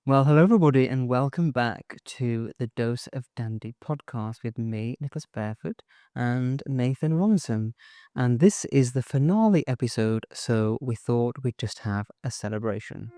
Well, hello everybody, and welcome back to the Dose of Dandy podcast with me, Nicholas Barefoot, and Nathan Robinson. And this is the finale episode, so we thought we'd just have a celebration.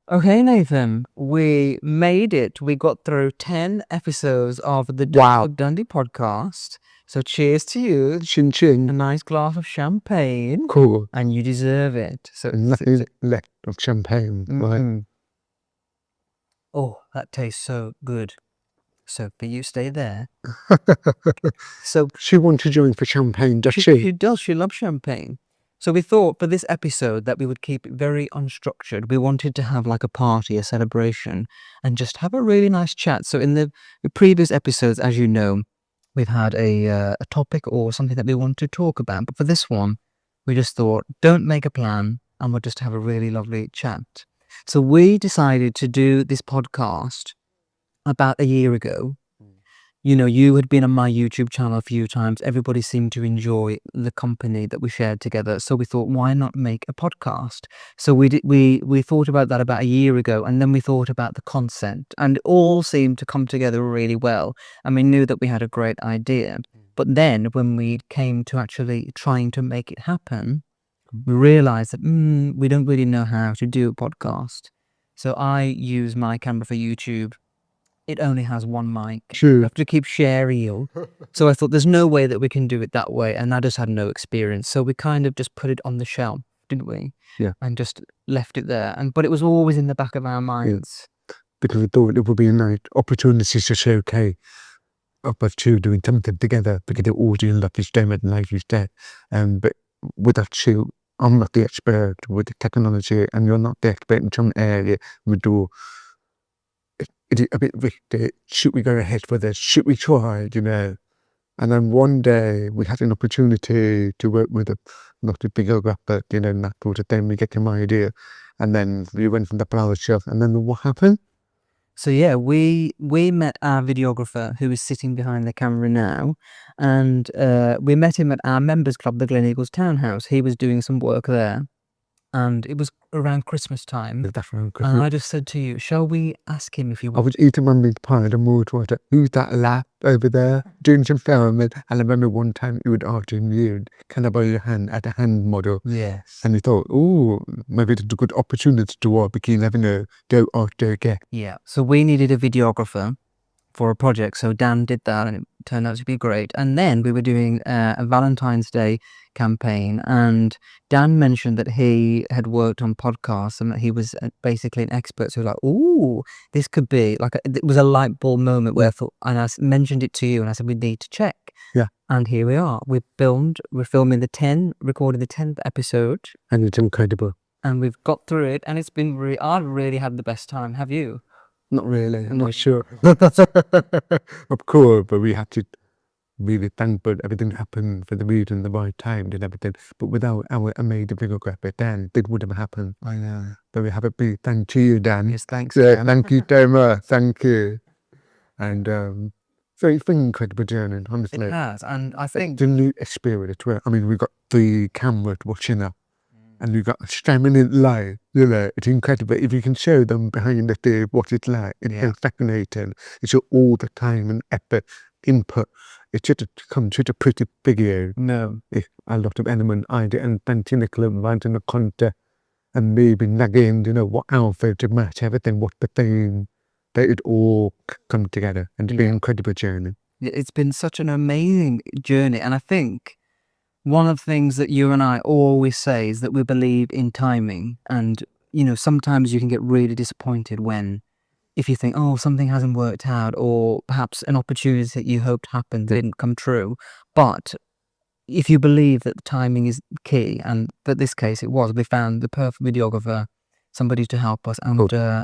Okay, Nathan, we made it. We got through 10 episodes of the Dose of Dundee podcast. So cheers to you. Chin chin. A nice glass of champagne. Cool. And you deserve it. So Nothing left of champagne. Right. Mm-mm. Oh, that tastes so good. So, but you stay there. So She wants to join for champagne, does she she? does. She loves champagne. So we thought for this episode that we would keep it very unstructured. We wanted to have like a party, a celebration, and just have a really nice chat. So in the previous episodes, as you know, we've had a topic or something that we want to talk about. But for this one, we just thought, don't make a plan, and we'll just have a really lovely chat. So we decided to do this podcast about a year ago. You know, you had been on my YouTube channel a few times. Everybody seemed to enjoy the company that we shared together. So we thought, why not make a podcast? So we thought about that about a year ago, and then we thought about the concept, and it all seemed to come together really well. And we knew that we had a great idea. But then when we came to actually trying to make it happen, we realized that we don't really know how to do a podcast. So I use my camera for YouTube. It only has one mic. Sure. You have to keep sharing you. So I thought there's no way that we can do it that way. And I just had no experience. So we kind of just put it on the shelf, didn't we? Yeah. And just left it there. But it was always in the back of our minds. Because we thought it would be a nice opportunity to showcase us two doing something together because the audience love this demo and like you said. But with that too, I'm not the expert with the technology and you're not the expert in some area. We do it a bit risky. Should we go ahead with this? Should we try, you know? And then one day we had an opportunity to work with not a videographer, you know, and that sort of thing. We get my idea. And then we went from the flower shop. And then what happened? So yeah, we met our videographer who is sitting behind the camera now. And we met him at our members club, the Glen Eagles Townhouse. He was doing some work there. And it was around Christmas time. And I just said to you, shall we ask him if you I want? was eating my meat pie and moved towards it. Who's that lap over there doing some filming? And I remember one time he would ask you, can I borrow your hand at a hand model? Yes. And he thought, oh, maybe it's a good opportunity to work because you never know, go after again. Yeah. So we needed a videographer for a project. So Dan did that and it turned out to be great. And then we were doing a Valentine's Day campaign, and Dan mentioned that he had worked on podcasts and that he was basically an expert. So like, ooh, this could be like, it was a light bulb moment where I thought, and I mentioned it to you and I said, we need to check. Yeah. And here we are. We're filming recording the 10th episode. And it's incredible. And we've got through it, and it's been I've really had the best time. Have you? Not really, I'm not sure. Of course, but we had to really thank but everything happened for the reason, the right time and everything. But without our amazing videographer, Dan, it wouldn't have happened. I know. So we have a big thank to you, Dan. Yes, thanks. Yeah, thank you so much. Thank you. And so it's been an incredible journey, honestly. It has, and I think It's a new experience. I mean, we've got the cameras watching us. And you've got streaming it live, you know, it's incredible. If you can show them behind the scenes what it's like, it's fascinating. It's all the time and effort, input. It should come to a pretty video. No. It's a lot of element idea and thank you, Nicolas, writing the content and maybe nagging, you know, what outfit to match everything, what the theme, that it all come together and it's been an incredible journey. It's been such an amazing journey, and I think one of the things that you and I always say is that we believe in timing. And, you know, sometimes you can get really disappointed if you think, oh, something hasn't worked out, or perhaps an opportunity that you hoped happened didn't come true. But if you believe that the timing is key, and in this case it was, we found the perfect videographer, somebody to help us, and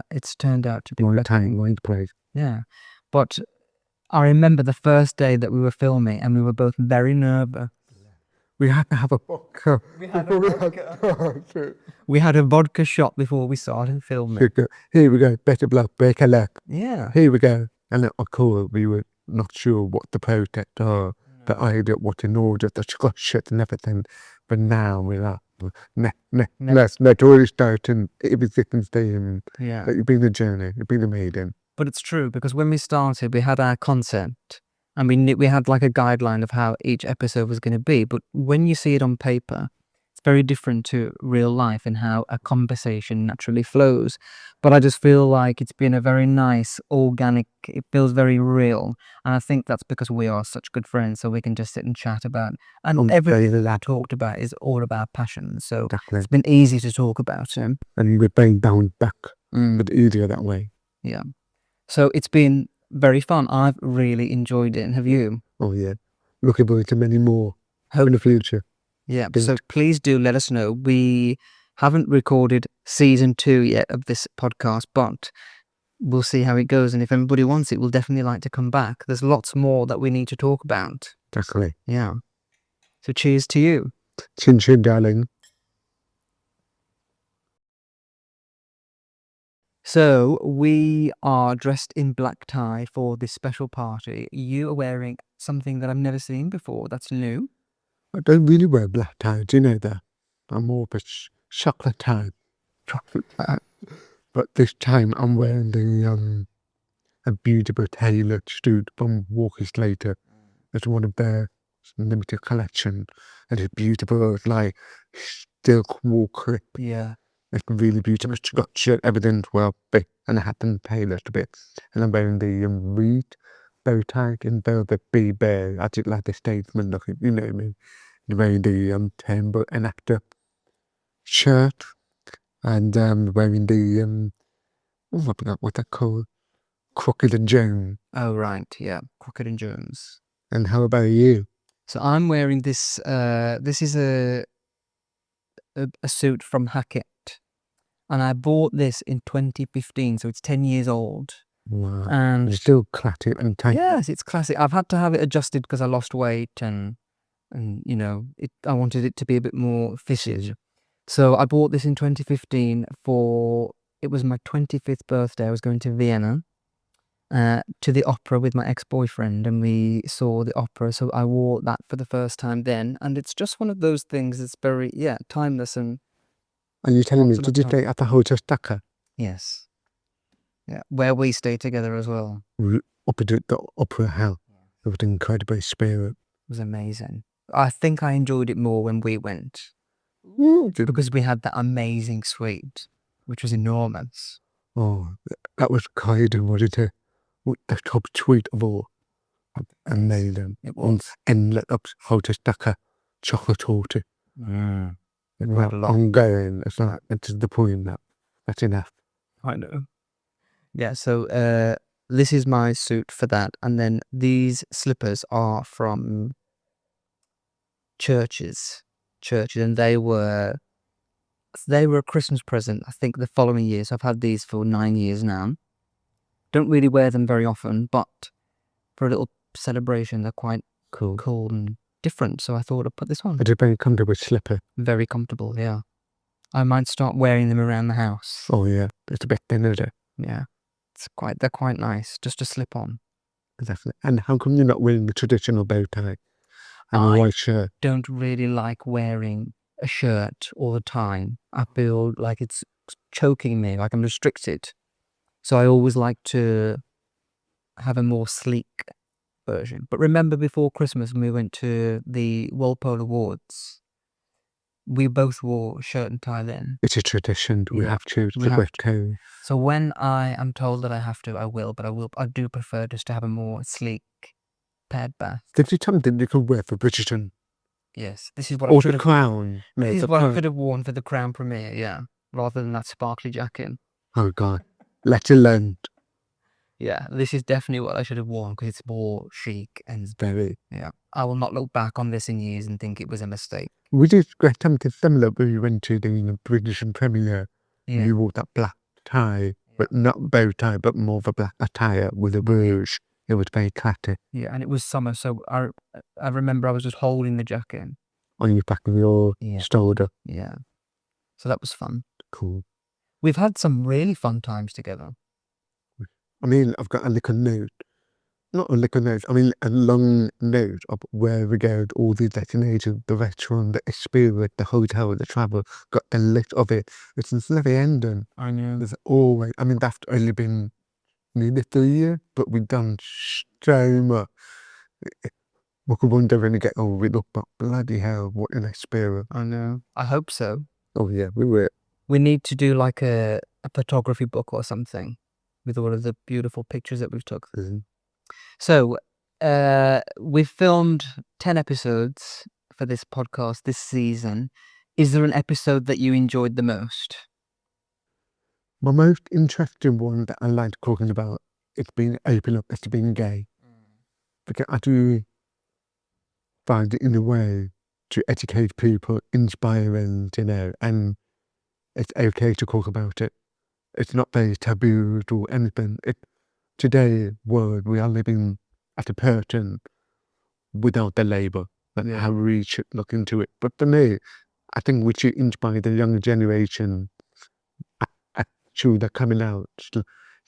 it's turned out to be One time, one place. Yeah. But I remember the first day that we were filming and we were both very nervous. We had to have a vodka. We had a before we vodka. had We had a vodka shot before we started filming. Here we go. Better blood, better luck. Yeah. Here we go. And of course, we were not sure what the project are, but I did what in order, the shit and everything. But now we're like, let's already start and everything's there. Yeah. It's been a journey. It's been amazing. But it's true, because when we started, we had our concept and we had like a guideline of how each episode was going to be. But when you see it on paper, it's very different to real life and how a conversation naturally flows. But I just feel like it's been a very nice, organic, it feels very real. And I think that's because we are such good friends, so we can just sit and chat about, and everything that I talked about is all about passion. So Exactly. it's been easy to talk about him. And we're bang down back, but easier that way. Yeah. So it's been very fun. I've really enjoyed it. And have you? Oh yeah. Looking forward to many more in the future. Yeah. So please do let us know. We haven't recorded season 2 yet of this podcast, but we'll see how it goes. And if everybody wants it, we'll definitely like to come back. There's lots more that we need to talk about. Definitely. Yeah. So cheers to you. Chin chin, darling. So we are dressed in black tie for this special party. You are wearing something that I've never seen before. That's new. I don't really wear black tie. Do you know that? I'm more of a chocolate tie. But this time I'm wearing the a beautiful tailored suit from Walker's Later. It's one of their limited collection. And it's beautiful. It's like silk wool crepe. Yeah. It's really beautiful. It's got shirt, everything's well big, and I had them tailored a bit. And I'm wearing the reed bow tie in velvet bee bear. I did like the statesman looking, you know what I mean? I'm wearing the timber and actor shirt, and wearing the oh, I forgot what that called, Crooked and Jones. Oh, right. Yeah. Crockett and Jones. And how about you? So I'm wearing this. This is a suit from Hackett. And I bought this in 2015, so it's 10 years old. Wow. And It's still classic and tight. yes, it's classic. I've had to have it adjusted because I lost weight and you know, I wanted it to be a bit more fitted. So I bought this in 2015 it was my 25th birthday. I was going to Vienna to the opera with my ex-boyfriend, and we saw the opera. So I wore that for the first time then, and it's just one of those things that's very, timeless. And you're telling me, lots of did you time. stay at the Hotel Stacker? Yes. Yeah, where we stay together as well. Opposite the Opera House. It was incredibly spirit. It was amazing. I think I enjoyed it more when we went because we had that amazing suite, which was enormous. Oh, that was kind of what it is. The top suite of all. Amazing. It was. And let up Hotel Stacker chocolate torte. Mm. Well, ongoing. It's not, it's the point now. That's enough. I know. Yeah, so this is my suit for that. And then these slippers are from churches, and they were a Christmas present, I think, the following year. So I've had these for 9 years now. Don't really wear them very often, but for a little celebration, they're quite cool and different. So I thought I'd put this on. It's a very comfortable slipper. Very comfortable, yeah. I might start wearing them around the house. Oh yeah, it's a bit thin, isn't it? Yeah, they're quite nice, just to slip on. Exactly. And how come you're not wearing the traditional bow tie and a white shirt? Don't really like wearing a shirt all the time. I feel like it's choking me, like I'm restricted. So I always like to have a more sleek version. But remember before Christmas when we went to the Walpole Awards, we both wore shirt and tie then. It's a tradition. We have to. It's a wet coat. So when I am told that I have to, I will. But I do prefer just to have a more sleek paired bath. Did you something you could wear for Bridgerton? Yes, this is what or the crown. This is what I could have worn for the crown premiere, yeah, rather than that sparkly jacket. Oh God, let alone. Yeah, this is definitely what I should have worn because it's more chic and very. Yeah, I will not look back on this in years and think it was a mistake. We did something similar when we went to the British premiere. Yeah. You wore that black tie, but not bow tie, but more of a black attire with a rouge. It was very classic. Yeah, and it was summer, so I remember I was just holding the jacket. on your back of your shoulder. Yeah. So that was fun. Cool. We've had some really fun times together. I mean, I've got a little note. Not a little note, I mean a long note of where we go, all the destinations, the restaurant, the experience, the hotel, the travel, got the list of it. It's never ending. I know. There's always, I mean, that's only been nearly 3 years, but we've done so much. We could one day really get over it, but bloody hell, what an experience. I know. I hope so. Oh yeah, we were. We need to do like a photography book or something with all of the beautiful pictures that we've took. So, we've filmed 10 episodes for this podcast this season. Is there an episode that you enjoyed the most? My most interesting one that I like talking about, it's being open up, it's being gay. Because I do find it in a way to educate people, inspiring, and it's okay to talk about it. It's not very taboo or anything. Today world, we are living at a person without the label, how we should look into it. But for me, I think we should inspire the younger generation actually they're coming out to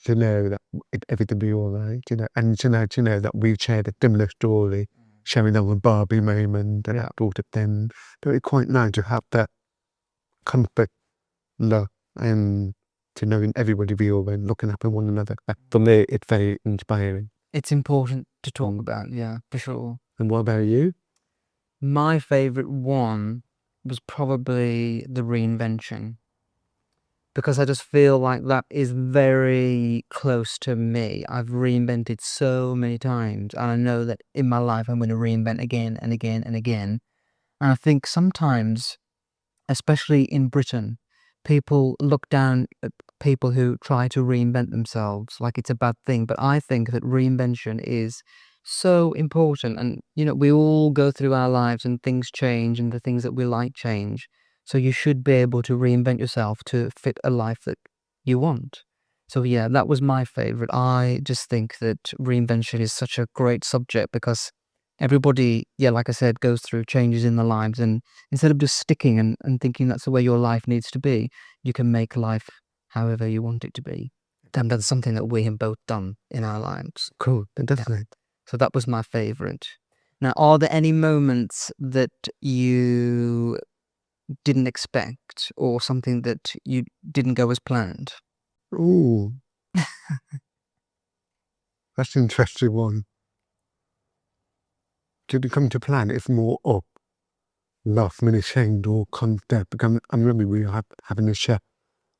know that everything will be all right, and to know that we've shared a similar story, sharing our Barbie moment and that sort of thing. So it's quite nice to have that comfort, love, and to knowing everybody be all right, looking up at one another. For me, it's very inspiring. It's important to talk about, yeah, for sure. And what about you? My favourite one was probably the reinvention. Because I just feel like that is very close to me. I've reinvented so many times, and I know that in my life I'm going to reinvent again and again and again. And I think sometimes, especially in Britain, people look down at people who try to reinvent themselves like it's a bad thing. But I think that reinvention is so important. And, we all go through our lives and things change and the things that we like change. So you should be able to reinvent yourself to fit a life that you want. So yeah, that was my favorite. I just think that reinvention is such a great subject because everybody, like I said, goes through changes in their lives. And instead of just sticking and thinking that's the way your life needs to be, you can make life however you want it to be. And that's something that we have both done in our lives. Cool, definitely. So that was my favorite. Now, are there any moments that you didn't expect or something that you didn't go as planned? Ooh. That's an interesting one. Didn't come to plan, it's more up. Last minute change or concept. Because I remember we were having a chef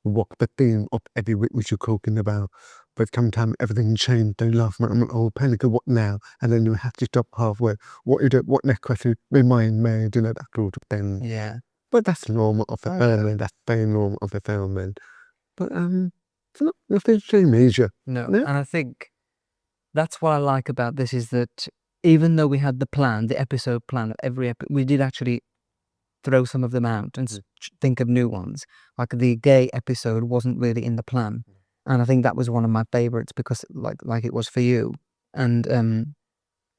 what the theme of every week we were talking about. But sometimes everything changed, then last minute I'm like, oh panic, what now? And then you have to stop halfway. What next question? Remind me, that sort of thing. Yeah. But that's normal of the filming, that's very normal of the filming. But it's not nothing too major. No. And I think that's what I like about this is that even though we had the episode plan of every episode, we did actually throw some of them out and think of new ones. Like the gay episode wasn't really in the plan. And I think that was one of my favorites because like it was for you. And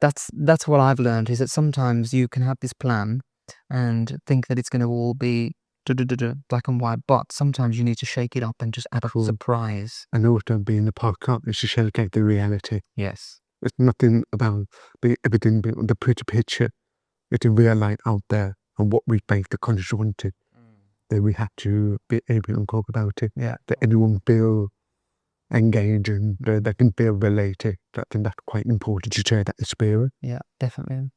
that's what I've learned is that sometimes you can have this plan and think that it's going to all be black and white, but sometimes you need to shake it up and just add a surprise. And also being the podcast is to showcase the reality. Yes. It's nothing about everything being the pretty picture. It's a real life out there and what we make the conscious wanted. Then we have to be able to talk about it. Yeah. That anyone feel engaged and they can feel related. I think that's quite important to share that experience. Yeah, definitely.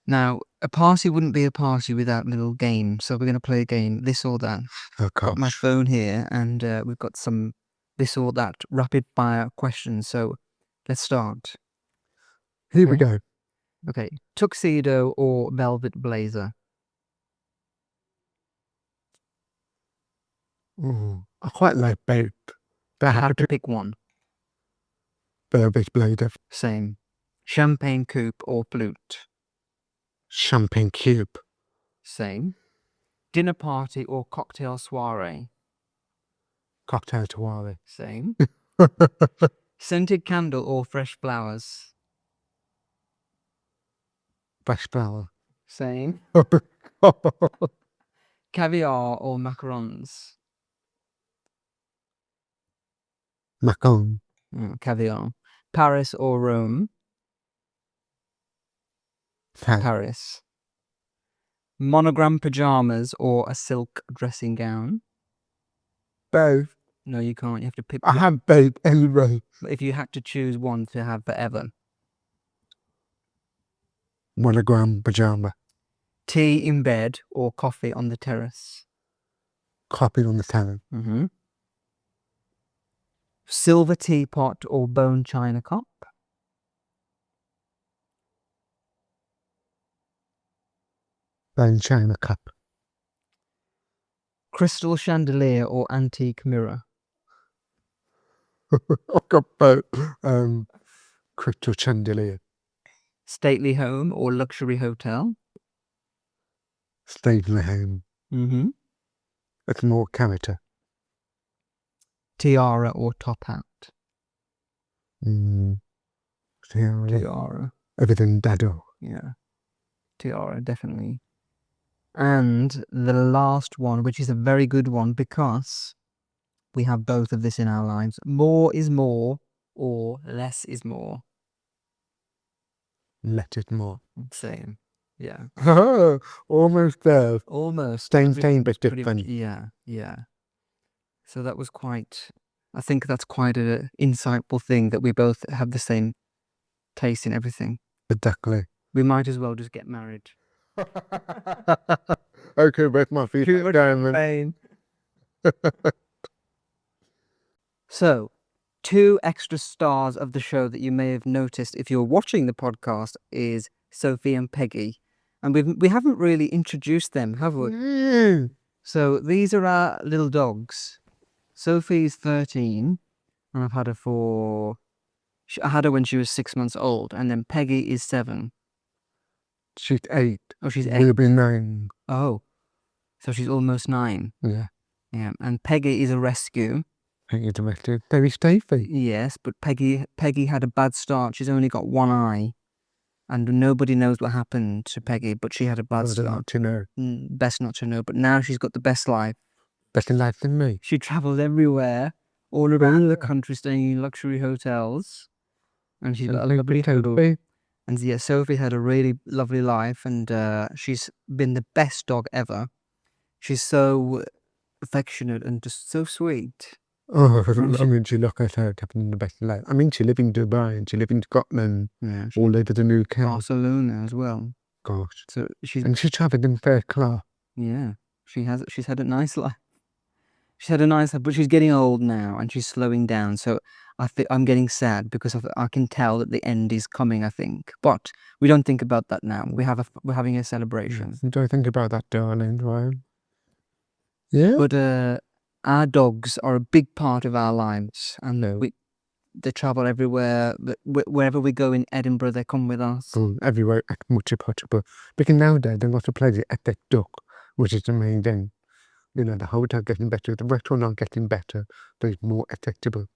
Now, a party wouldn't be a party without a little game. So we're going to play a game, this or that. Oh, Got my phone here and we've got some this or that rapid fire questions. So let's start. Here we go. Okay. Tuxedo or velvet blazer? Ooh, I quite like both. I have to pick one. Velvet blazer. Same. Champagne coupe or flute? Champagne cube. Same. Dinner party or cocktail soirée? Cocktail soirée. Same. Scented candle or fresh flowers? Fresh flower. Same. Oh, Caviar or macarons? Macon. Caviar. Paris or Rome? Fat. Paris. Monogram pajamas or a silk dressing gown? Both. No, you can't. You have to pick. I have both anyway. If you had to choose one to have forever. Monogram pajama. Tea in bed or coffee on the terrace? Coffee on the town. Mm-hmm. Silver teapot or bone china cup? Then China cup. Crystal chandelier or antique mirror? I've got both. Crystal chandelier. Stately home or luxury hotel? Stayed in the home. Mm-hmm. It's more character. Tiara or top hat? Tiara. Everything dado. Yeah. Tiara, definitely. And the last one, which is a very good one because we have both of this in our lives. More is more or less is more? Let it more. Same. Yeah. Almost there. Almost. Same, Everything's but pretty different. Yeah. So that was quite, I think that's quite an insightful thing that we both have the same taste in everything. Exactly. We might as well just get married. Okay, where's my feet? Pain. So, 2 extra stars of the show that you may have noticed if you're watching the podcast is Sophie and Peggy. And we haven't really introduced them, have we? So these are our little dogs. Sophie's 13, and I've had her I had her when she was 6 months old, and then Peggy is 7. She's 8. Oh, she's 8. We'll be 9. Oh, so she's almost 9. Yeah. Yeah, and Peggy is a rescue. Peggy domestic. Very Stafey. Yes, but Peggy had a bad start. She's only got one eye, and nobody knows what happened to Peggy, but she had a bad start. Not to know. Best not to know, but now she's got the best life. Better life than me. She travels everywhere, all around the country, staying in luxury hotels, and she's got a lovely home. And yeah, Sophie had a really lovely life, and she's been the best dog ever. She's so affectionate and just so sweet. Oh, I mean, she look at her having the best life. I mean, she live in Dubai and she live in Scotland, all over the UK. Barcelona as well. Gosh. So she's travelled in first class. Yeah, she's had a nice life. She's had a nice life, but she's getting old now and she's slowing down. So I'm getting sad because I can tell that the end is coming, I think. But we don't think about that now. We're having a celebration. Yes, don't think about that, darling, Ryan. Yeah. But our dogs are a big part of our lives, and they travel everywhere. Wherever we go in Edinburgh, they come with us. Everywhere, much possible. Because nowadays, they're not a pleasure at that dog, which is the main thing. You know, the hotel getting better, the restaurant not getting better, but it's more acceptable.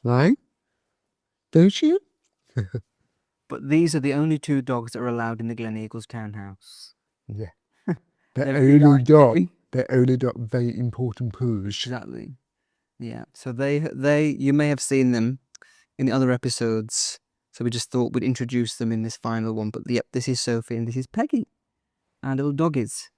Right? Don't you? But these are the only 2 dogs that are allowed in the Glen Eagles townhouse. Yeah. They're only dog, very important push. Exactly. Yeah. So you may have seen them in the other episodes. So we just thought we'd introduce them in this final one. But yep, this is Sophie and this is Peggy, our little doggies.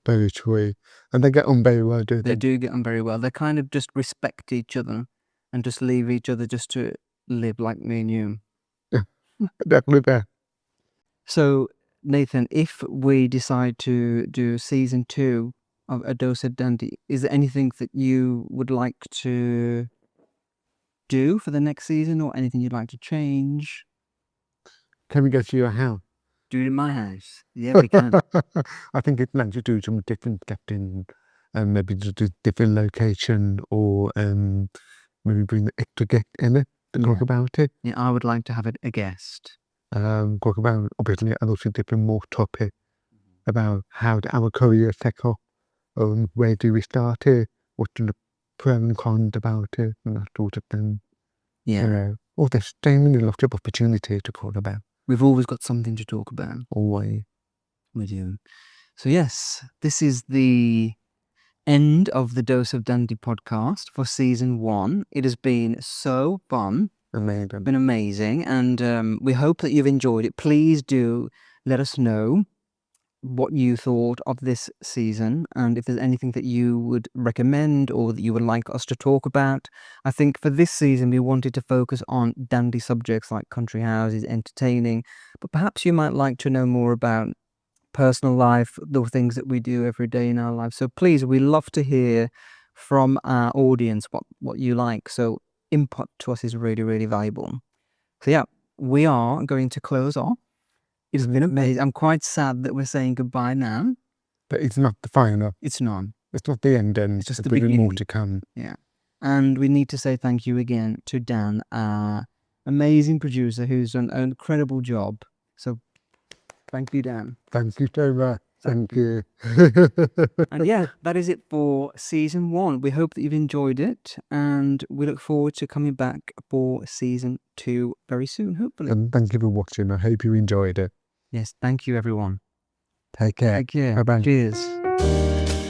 Very true. And they get on very well, do they? They do get on very well. They kind of just respect each other and just leave each other just to live like me and you. Yeah, definitely there. So, Nathan, if we decide to do season 2 of A Dose of Dandy, is there anything that you would like to do for the next season or anything you'd like to change? Can we go to your house? Do it in my house. Yeah, we can. I think it's nice to do some different captain, maybe to do different location, or maybe bring the extra guest in it to talk about it. Yeah, I would like to have a guest. Talk about obviously and also different more topic about how our career take off, where do we start it, what's the pros and cons about it, and that sort of thing. Yeah. You know, there's so many lots of opportunities to talk about. We've always got something to talk about. Always. We do. So yes, this is the end of the Dose of Dandy podcast for season 1. It has been so fun. Amazing. Been amazing, and we hope that you've enjoyed it. Please do let us know what you thought of this season, and if there's anything that you would recommend or that you would like us to talk about. I think for this season we wanted to focus on dandy subjects like country houses, entertaining, but perhaps you might like to know more about personal life, the things that we do every day in our life. So please, we love to hear from our audience what you like. So input to us is really, really valuable. So yeah, we are going to close off. It's been amazing. I'm quite sad that we're saying goodbye now. But it's not the final. It's not. It's not the end, and It's just the there's more beginning. to come. Yeah. And we need to say thank you again to Dan, our amazing producer who's done an incredible job. So thank you, Dan. Thank you so much. Thank you. And yeah, that is it for season 1. We hope that you've enjoyed it, and we look forward to coming back for season 2 very soon, hopefully. And thank you for watching. I hope you enjoyed it. Yes, thank you, everyone. Take care. Take care. Bye-bye. Cheers.